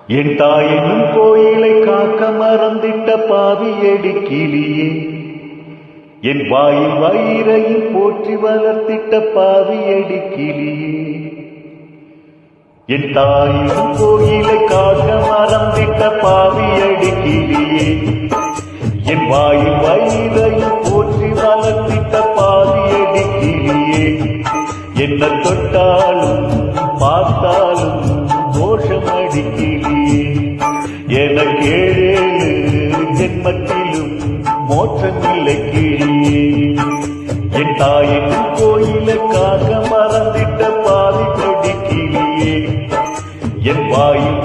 என் தாயினும் கோயிலை காக்க மறந்திட்ட பாவியடி கிளியே, என் வாயில் வயிறையும் போற்றி வளர்த்திட்ட பாவியடி கிளியே. என் தாயினும் கோயிலை காக்க மறந்திட்ட பாவியடி கிளியே, என் வாயில் வயிறையும் போற்றி வளர்த்திட்ட பாவியடி கிளியே. என்ன தொட்டாலும் பார்த்தாலும் தோஷம் அடிக்கிளியே, எனக்கு ஏழேழு ஜென்மத்திலும் மோட்சமில்லை கிளியே. என் தாயின் கோயிலுக்காக மறந்திட்ட பாவி கொடி கிளியே, என் வாயில்